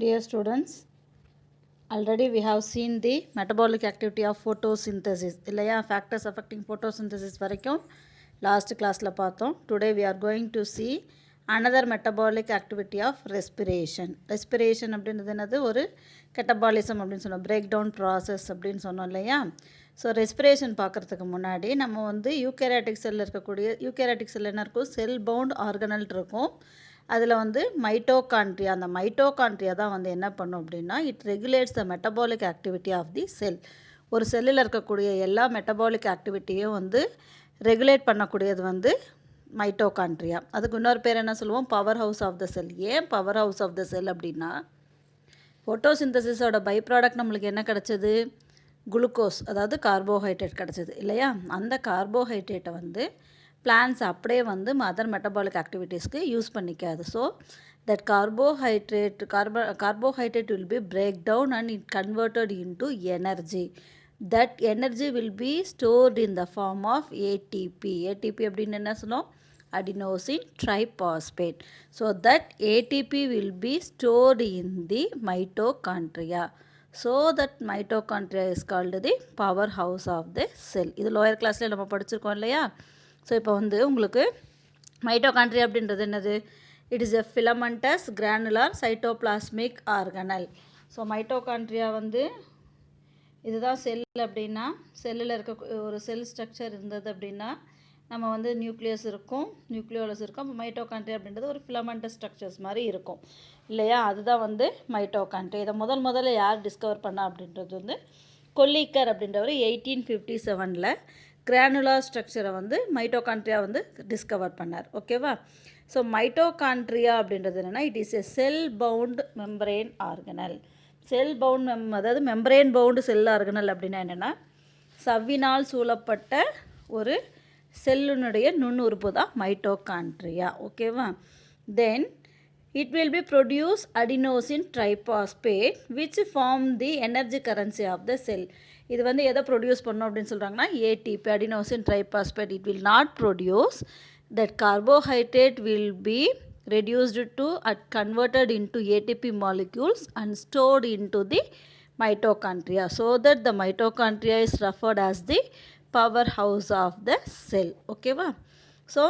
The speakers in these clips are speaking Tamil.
Dear students, already we have seen the metabolic activity of photosynthesis. இல்லையா factors affecting photosynthesis வரைக்கும் last classல பார்த்தோம். Today we are going to see another metabolic activity of respiration. Respiration அப்படின்றது என்னது ஒரு catabolism அப்படின்னு சொன்னோம், breakdown process அப்படின்னு சொன்னோம் இல்லையா. ஸோ ரெஸ்பிரேஷன் பார்க்குறதுக்கு முன்னாடி நம்ம வந்து யூகேரியாட்டிக் செல்லில் இருக்கக்கூடிய யூகேரியாட்டிக் செல் என்ன இருக்கும், செல் பவுண்ட் ஆர்கனல் இருக்கும். அதில் வந்து மைட்டோகாண்ட்ரியா, அந்த மைட்டோகாண்ட்ரியா தான் வந்து என்ன பண்ணும் அப்படின்னா, it regulates the metabolic activity of the cell. ஒரு செல்லில் இருக்கக்கூடிய எல்லா மெட்டபாலிக் ஆக்டிவிட்டியும் வந்து ரெகுலேட் பண்ணக்கூடியது வந்து மைட்டோகாண்ட்ரியா. அதுக்கு இன்னொரு பேர் என்ன சொல்லுவோம், பவர் ஹவுஸ் ஆஃப் த செல். ஏன் பவர் ஹவுஸ் ஆஃப் த செல் அப்படின்னா, ஃபோட்டோசிந்தசிஸோட பை ப்ராடக்ட் நம்மளுக்கு என்ன கிடச்சிது, குளுக்கோஸ், அதாவது கார்போஹைட்ரேட் கிடச்சிது இல்லையா. அந்த கார்போஹைட்ரேட்டை வந்து பிளான்ஸ் அப்படியே வந்து மதர் மெட்டபாலிக் ஆக்டிவிட்டீஸ்க்கு யூஸ் பண்ணிக்காது. So that carbohydrate will be break down and it converted into energy. That energy will be stored in the form of ATP. ATP அப்படின்னு என்ன சொன்னோம், adenosine triphosphate. So that ATP will be stored in the mitochondria. So that mitochondria is called the powerhouse of the cell. இது லோயர் கிளாஸில் நம்ம படிச்சிருக்கோம் இல்லையா. ஸோ இப்போ வந்து உங்களுக்கு மைட்டோகாண்ட்ரியா அப்படின்றது என்னது, it is a filamentous granular cytoplasmic organelle. So mitochondria வந்து இதுதான் செல் அப்படின்னா, செல்லில் இருக்க ஒரு செல் ஸ்ட்ரக்சர் இருந்தது அப்படின்னா நம்ம வந்து நியூக்ளியஸ் இருக்கும், நியூக்ளியோலஸ் இருக்கும். அப்போ மைட்டோகாண்ட்ரியா அப்படின்றது ஒரு ஃபிலமெண்டஸ் ஸ்ட்ரக்சர்ஸ் மாதிரி இருக்கும் இல்லையா. அதுதான் வந்து மைட்டோகாண்ட்ரியா. இதை முதல்ல யார் டிஸ்கவர் பண்ணா அப்படின்றது வந்து கொல்லிக்கர் அப்படின்றவர் 1857 கிரானுலார் ஸ்ட்ரக்சரை வந்து மைட்டோகாண்ட்ரியா வந்து டிஸ்கவர் பண்ணார். ஓகேவா. ஸோ மைட்டோகாண்ட்ரியா அப்படின்றது என்னென்னா, it is a cell bound membrane organelle. Cell bound அதாவது மெம்பரேன் பவுண்டு செல் ஆர்கனல் அப்படின்னா என்னென்னா, சவ்வினால் சூழப்பட்ட ஒரு செல்லுனுடைய நுண்ணுறுப்பு தான் மைட்டோகாண்ட்ரியா. ஓகேவா. தென் it will be produce adenosine triphosphate which form the energy currency of the cell. இது வந்து எதை ப்ரொடியூஸ் பண்ணோம் அப்படின்னு சொல்கிறாங்கன்னா, ATP, adenosine triphosphate. it will not produce that carbohydrate will be reduced to converted into ATP molecules and stored into the mitochondria, so that the mitochondria is referred as the powerhouse of the cell. ஓகேவா. ஸோ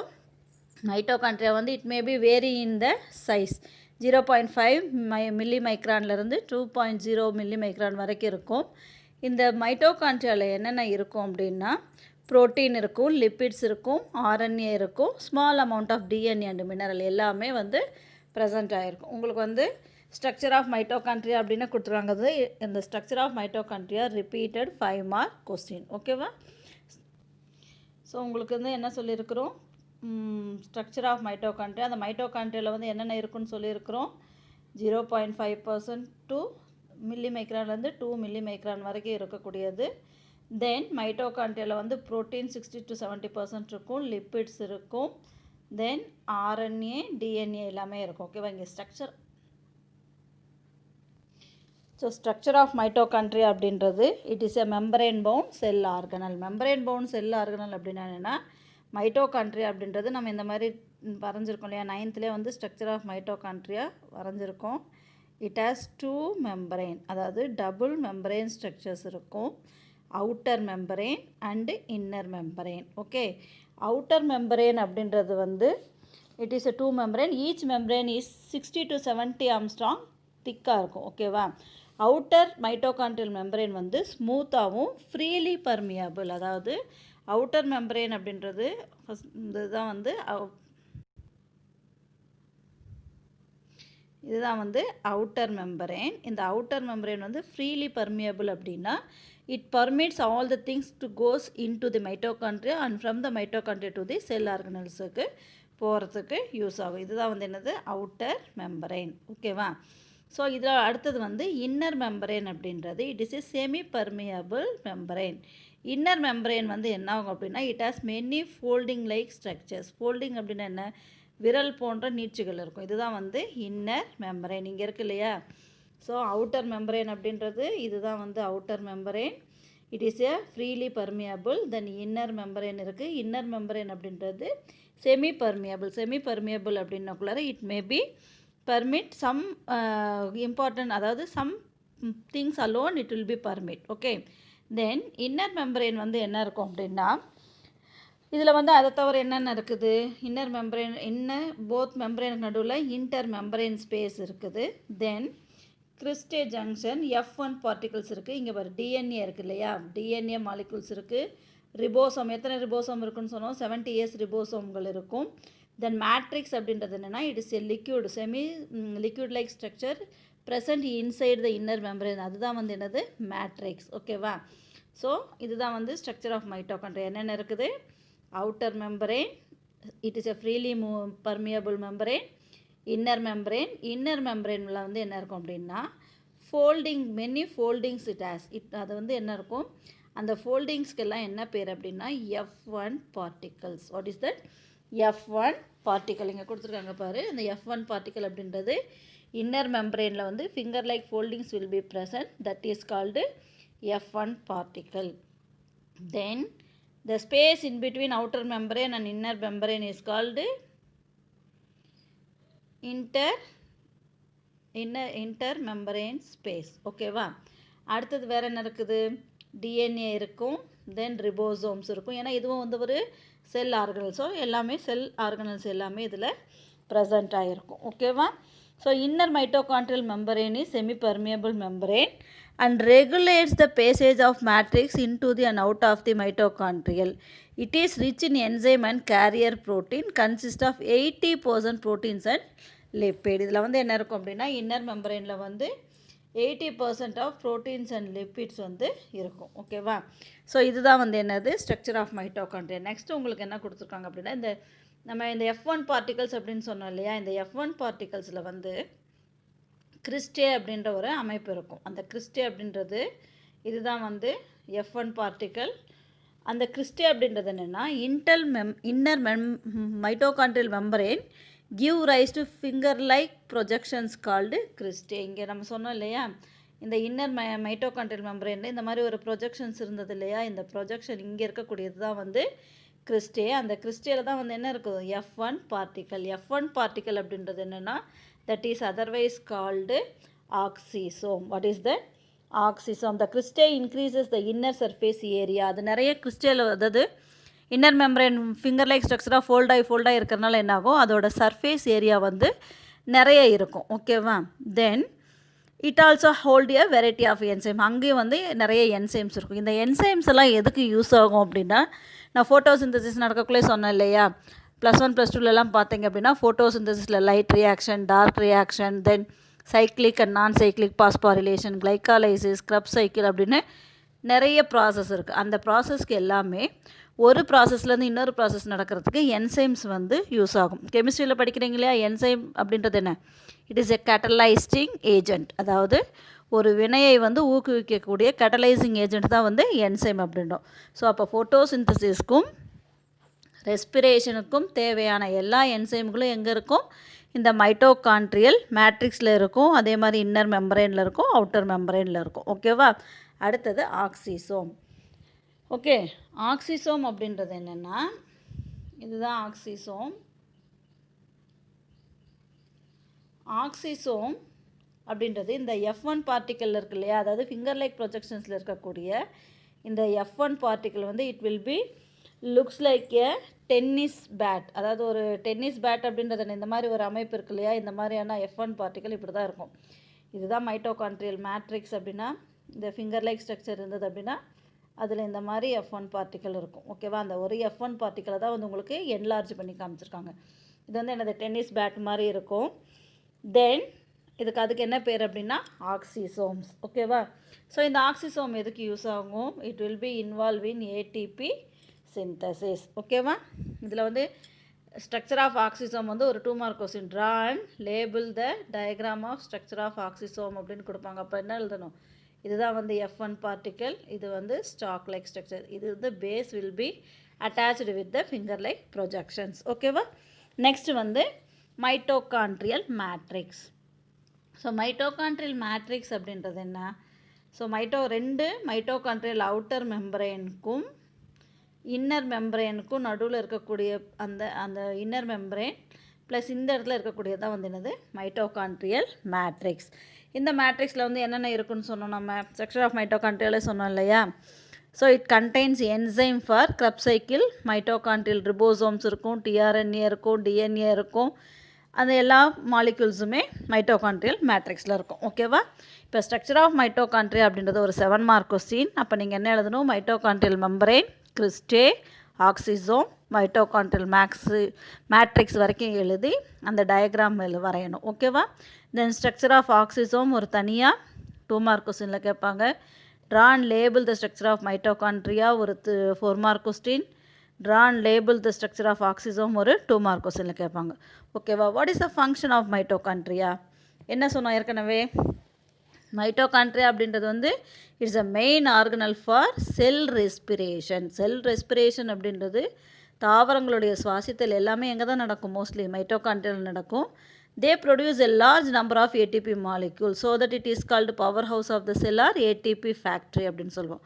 மைட்டோகாண்ட்ரியா வந்து it may be vary in the size 0.5 milli மைக்ரான்லேருந்து 2.0 மில்லி மைக்ரான் வரைக்கும் இருக்கும். இந்த மைட்டோகாண்ட்ரியாவில் என்னென்ன இருக்கும் அப்படின்னா, ப்ரோட்டீன் இருக்கும், லிப்பிட்ஸ் இருக்கும், ஆர்என்ஏ இருக்கும், small amount of DNA and mineral எல்லாமே வந்து ப்ரெசண்ட் ஆகிருக்கும். உங்களுக்கு வந்து ஸ்ட்ரக்சர் ஆஃப் மைட்டோகாண்ட்ரியா அப்படின்னு கொடுத்துருவாங்க. இந்த structure of mitochondria repeated 5 mark question. ஓகேவா. ஸோ உங்களுக்கு வந்து என்ன சொல்லியிருக்கிறோம், ஸ்ட்ரக்சர் ஆஃப் மைட்டோகாண்ட்ரியா. அந்த மைட்டோகாண்ட்ரியாவில் வந்து என்னென்ன இருக்குன்னு சொல்லியிருக்கிறோம், 0.5% டு மில்லி மைக்ரான்லேருந்து 2 மில்லி மைக்ரான் வரைக்கும் இருக்கக்கூடியது. தென் மைட்டோகாண்ட்ரியாவில் வந்து ப்ரோட்டீன் 60 to 70% இருக்கும், லிப்பிட்ஸ் இருக்கும், தென் ஆர்என்ஏ, டிஎன்ஏ எல்லாமே இருக்கும். ஓகேவா. இங்கே structure. So structure of mitochondria அப்படின்றது it is a membrane bound cell organelle. Membrane bound cell organelle அப்படின்னா என்னென்னா, மைட்டோகாண்ட்ரியா அப்படின்றது நம்ம இந்த மாதிரி வரைஞ்சிருக்கோம் இல்லையா, 9th வந்து ஸ்ட்ரக்சர் ஆஃப் மைட்டோகாண்ட்ரியா வரைஞ்சிருக்கோம். இட் ஹாஸ் 2 மெம்பரேன், அதாவது டபுள் மெம்பரேன் ஸ்ட்ரக்சர்ஸ் இருக்கும், outer membrane and inner membrane. Okay. Outer membrane அப்படின்றது வந்து it is a 2 membrane. Each membrane is 60 to 70 angstrom திக்காக இருக்கும். ஓகேவா. அவுட்டர் மைட்டோகாண்ட்ரியல் மெம்பரேன் வந்து ஸ்மூத்தாகவும் ஃப்ரீலி பர்மியபிள், அதாவது அவுட்டர் மெம்பரேன் அப்படின்றது இதுதான் வந்து அவுட்டர் மெம்பரேன். இந்த அவுட்டர் மெம்பரேன் வந்து ஃப்ரீலி பர்மியபிள் அப்படின்னா, it permits all the things to cos in to the mitochondria and from the mitochondria to the cell ஆர்கனல்ஸுக்கு போகிறதுக்கு யூஸ் ஆகும். இதுதான் வந்து என்னது, அவுட்டர் மெம்பரேன். ஓகேவா. ஸோ இதில் அடுத்தது வந்து இன்னர் மெம்பரேன் அப்படின்றது it is a semi permeable membrane. Inner membrane வந்து என்ன ஆகும் அப்படின்னா, it has many folding like structures. Folding அப்படின்னா என்ன, விரல் போன்ற நீட்சிகள் இருக்கும். இதுதான் வந்து இன்னர் மெம்பரேன். இங்கே இருக்கு இல்லையா. ஸோ அவுட்டர் மெம்பரேன் அப்படின்றது இதுதான் வந்து outer membrane. It is a freely permeable. Then inner membrane இருக்குது. இன்னர் மெம்பரேன் அப்படின்றது செமி பர்மியபிள். செமி பர்மியபிள் அப்படின்னக்குள்ளார it may be permit some important, அதாவது some things alone it will be permit. Okay, then inner membrane வந்து என்ன இருக்கும் அப்படின்னா, இதில் வந்து அதை தவிர என்னென்ன இருக்குது, இன்னர் மெம்பரேன் போத் மெம்பரேனுக்கு நடுவில் இன்டர் மெம்பரேன் ஸ்பேஸ் இருக்குது. தென் கிறிஸ்டே ஜங்ஷன் F1 பார்ட்டிகல்ஸ் இருக்குது. இங்கே பாரு டிஎன்ஏ இருக்குது இல்லையா, டிஎன்ஏ மாலிகுல்ஸ் இருக்குது. ரிபோசோம், எத்தனை ரிபோசோம் இருக்குன்னு சொன்னோம், 70S ரிபோசோம்கள் இருக்கும். தென் மேட்ரிக்ஸ் அப்படின்றது என்னென்னா, it is a liquid semi liquid like structure present inside the inner membrane, அதுதான் வந்து என்னது மேட்ரிக்ஸ். ஓகேவா, ஸோ இதுதான் வந்து ஸ்ட்ரக்சர் ஆஃப் மைட்டோகாண்ட்ரியா. என்னென்ன இருக்குது, outer membrane, it is a freely permeable membrane. Inner மெம்பரேனில் வந்து என்ன இருக்கும் அப்படின்னா, ஃபோல்டிங் மெனி ஃபோல்டிங்ஸ் அது வந்து என்ன இருக்கும், அந்த ஃபோல்டிங்ஸ்க்கெல்லாம் என்ன பேர் அப்படின்னா F1 particles. What is that, F1 particle. இங்கே கொடுத்துருக்காங்க பாரு, இந்த F1 பார்ட்டிக்கல் அப்படின்றது இன்னர் மெம்பரேனில் வந்து finger like foldings will be present, that is called F1 particle. Then the space in between outer membrane and inner membrane is called intermembrane space. ஓகேவா, அடுத்தது வேறு என்ன இருக்குது, டிஎன்ஏ இருக்கும், தென் ரிபோசோம்ஸ் இருக்கும். ஏன்னா இதுவும் வந்து ஒரு செல் ஆர்கனல்ஸோ, எல்லாமே செல் ஆர்கனல்ஸ் எல்லாமே இதில் ப்ரெசண்ட் ஆகிருக்கும். ஓகேவா, so inner mitochondrial membrane is semi permeable membrane and regulates the passage of matrix into the and out of the mitochondrial. It is rich in enzyme and carrier protein, consists of 80% proteins and lipid. இதில் வந்து என்ன இருக்கும் அப்படின்னா, இன்னர் மெம்பரேனில் வந்து 80% ஆஃப் ப்ரோட்டீன்ஸ் அண்ட் லிப்பிட்ஸ் வந்து இருக்கும். ஓகேவா, ஸோ இதுதான் வந்து என்னது ஸ்ட்ரக்சர் ஆஃப் மைட்டோகாண்ட்ரியா. நெக்ஸ்ட் உங்களுக்கு என்ன கொடுத்துருக்காங்க அப்படின்னா, நம்ம இந்த F1 பார்ட்டிகல்ஸ் அப்படின்னு சொன்னோம் இல்லையா, இந்த F1 பார்ட்டிகல்ஸில் வந்து கிறிஸ்டே அப்படின்ற ஒரு அமைப்பு இருக்கும். அந்த கிறிஸ்டே அப்படின்றது இதுதான் வந்து F1 பார்ட்டிக்கல். அந்த கிறிஸ்டே அப்படின்றது என்னென்னா, inner mitochondrial membrane give rice to finger like projections called cristae. இங்கே நம்ம சொன்னோம் இல்லையா, இந்த இன்னர் மைட்டோகாண்ட்ரியல் மெம்பரேனில் இந்த மாதிரி ஒரு ப்ரொஜெக்ஷன்ஸ் இருந்தது இல்லையா, இந்த ப்ரொஜெக்ஷன் இங்கே இருக்கக்கூடியது தான் வந்து கிறிஸ்டே. அந்த கிறிஸ்டேல தான் வந்து என்ன இருக்குது, F1 பார்ட்டிக்கல். F1 பார்ட்டிக்கல் அப்படின்றது என்னென்னா, that is otherwise called oxisome. What is that, oxisome. The crystal increases the inner surface area. அது நிறைய கிறிஸ்டல், அதாவது இன்னர் மெம்பரேன் ஃபிங்கர் லைக் ஸ்ட்ரக்சராக ஃபோல்டாகி இருக்கிறனால என்ன ஆகும், அதோட சர்ஃபேஸ் ஏரியா வந்து நிறைய இருக்கும். ஓகேவா, then it also hold a variety of enzyme. அங்கேயும் வந்து நிறைய என்சைம்ஸ் இருக்கும். இந்த என்சைம்ஸ் எல்லாம் எதுக்கு யூஸ் ஆகும் அப்படின்னா, நான் ஃபோட்டோசிந்தசிஸ் நடக்கக்குள்ளே சொன்னேன் இல்லையா, +1 +2லலாம் பார்த்தீங்க அப்படின்னா, ஃபோட்டோசிந்தசிஸில் light reaction, dark reaction, then cyclic and non cyclic phosphorylation, glycolysis, Krebs cycle அப்படின்னு நிறைய ப்ராசஸ் இருக்குது. அந்த ப்ராசஸ்க்கு எல்லாமே ஒரு ப்ராசஸ்லேருந்து இன்னொரு ப்ராசஸ் நடக்கிறதுக்கு என்சைம்ஸ் வந்து யூஸ் ஆகும். கெமிஸ்ட்ரியில் படிக்கிறீங்க இல்லையா, என்சைம் அப்படின்றது என்ன, இட் இஸ் எ கேட்டலைசிங் ஏஜென்ட். அதாவது ஒரு வினையை வந்து ஊக்குவிக்கக்கூடிய கேட்டலைசிங் ஏஜென்ட் தான் வந்து என்சைம் அப்படின்றோம். ஸோ அப்போ ஃபோட்டோசிந்தசிஸ்க்கும் ரெஸ்பிரேஷனுக்கும் தேவையான எல்லா என்சைம்களும் எங்கே இருக்கும், இந்த மைட்டோகாண்ட்ரியல் மேட்ரிக்ஸில் இருக்கும். அதே மாதிரி இன்னர் மெம்பரேனில் இருக்கும், அவுட்டர் மெம்பரேனில் இருக்கும். ஓகேவா, அடுத்தது ஆக்சிசோம். ஓகே, ஆக்சிசோம் அப்படின்றது என்னென்னா, இதுதான் ஆக்சிசோம். ஆக்சிசோம் அப்படின்றது இந்த F1 பார்ட்டிக்கல் இருக்கு இல்லையா, அதாவது ஃபிங்கர் லைக் ப்ரொஜெக்ஷன்ஸில் இருக்கக்கூடிய இந்த F1 பார்ட்டிக்கல் வந்து it will B looks like a tennis bat. அதாவது ஒரு டென்னிஸ் பேட் அப்படின்றது இந்த மாதிரி ஒரு அமைப்பு இருக்கு இல்லையா, இந்த மாதிரியான F1 பார்ட்டிக்கல் இப்படி தான் இருக்கும். இதுதான் மைட்டோகாண்ட்ரியல் மேட்ரிக்ஸ். அப்படின்னா இந்த ஃபிங்கர் லைக் ஸ்ட்ரக்சர் இருந்தது அப்படின்னா அதில் இந்த மாதிரி F1 பார்ட்டிக்கல் இருக்கும். ஓகேவா, அந்த ஒரு F1 பார்ட்டிக்கலை தான் வந்து உங்களுக்கு என்லார்ஜ் பண்ணி காமிச்சிருக்காங்க. இது வந்து என்னது டென்னிஸ் பேட் மாதிரி இருக்கும். தென் அதுக்கு என்ன பேர் அப்படின்னா ஆக்சிசோம்ஸ். ஓகேவா, ஸோ இந்த ஆக்சிசோம் எதுக்கு யூஸ் ஆகும், it will be involve in ATP synthesis. ஓகேவா, இதில் வந்து ஸ்ட்ரக்சர் ஆஃப் ஆக்சிசோம் வந்து ஒரு 2 mark question, draw and label the diagram of structure of oxysome அப்படின்னு கொடுப்பாங்க. அப்போ என்ன எழுதணும், இதுதான் வந்து F1 பார்ட்டிக்கல், இது வந்து ஸ்டாக் லைக் ஸ்ட்ரக்சர், இது வந்து base will be attached with the finger like projections. ஓகேவா, நெக்ஸ்ட் வந்து mitochondrial matrix. So mitochondrial matrix அப்படின்றது என்ன, ஸோ ரெண்டு மைட்டோகாண்ட்ரியல் அவுட்டர் மெம்பரேனுக்கும் இன்னர் மெம்பரேனுக்கும் நடுவில் இருக்கக்கூடிய அந்த இன்னர் மெம்பரேன் ப்ளஸ் இந்த இடத்துல இருக்கக்கூடியது தான் வந்து என்னது மைட்டோகாண்ட்ரியல் மேட்ரிக்ஸ். இந்த மேட்ரிக்ஸில் வந்து என்னென்ன இருக்குன்னு சொன்னோம் நம்ம ஸ்ட்ரக்சர் ஆஃப் மைட்டோகாண்ட்ரியாலே சொன்னோம் இல்லையா. So it contains enzyme for Krebs cycle, mitochondrial ribosomes இருக்கும், டிஆர்என்ஏ இருக்கும், டிஎன்ஏ இருக்கும். அந்த எல்லா மாலிக்யூல்ஸுமே மைட்டோகாண்ட்ரியல் மேட்ரிக்ஸில் இருக்கும். ஓகேவா. இப்போ ஸ்ட்ரக்சர் ஆஃப் மைட்டோகாண்ட்ரியா அப்படின்றது ஒரு 7 மார்க் கொஸ்டின். அப்போ நீங்கள் என்ன எழுதணும், mitochondrial membrane, cristae, oxysome, mitochondrial matrix வரைக்கும் எழுதி அந்த டயக்ராம் வரையணும். ஓகேவா. தென் ஸ்ட்ரக்சர் ஆஃப் ஆக்சிசோம் ஒரு தனியாக 2 மார்க் கொஸ்டினில் கேட்பாங்க. Draw and label the structure of mitochondria ஒரு 4 mark question. Draw and label the structure of oxysome ஒரு 2 மார்க் கொஸ்டினில் கேட்பாங்க. ஓகேவா. What is the function of mitochondria என்ன சொன்னோம் ஏற்கனவே. மைட்டோகாண்ட்ரியா அப்படின்றது வந்து it's a main organelle for cell respiration. Cell respiration அப்படின்றது தாவரங்களுடைய சுவாசித்தல் எல்லாமே எங்கே தான் நடக்கும், மோஸ்ட்லி மைட்டோகாண்ட்ரியாவில் நடக்கும். They produce a large number of ATP molecules so that it is called powerhouse of the cell or ATP factory அப்படின்னு சொல்லுவோம்.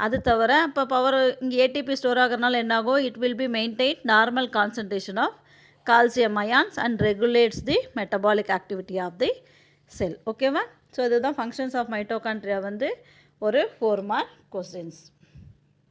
அது தவிர இப்போ இங்கே ஏடிபி ஸ்டோர் ஆகிறனால என்னாகும், it will be maintain normal concentration of calcium ions and regulates the metabolic activity of the cell. ஓகேவா. ஸோ இதுதான் ஃபங்க்ஷன்ஸ் ஆஃப் மைட்டோகாண்ட்ரியா வந்து ஒரு 4 மார்க் கொஸ்டின்ஸ்.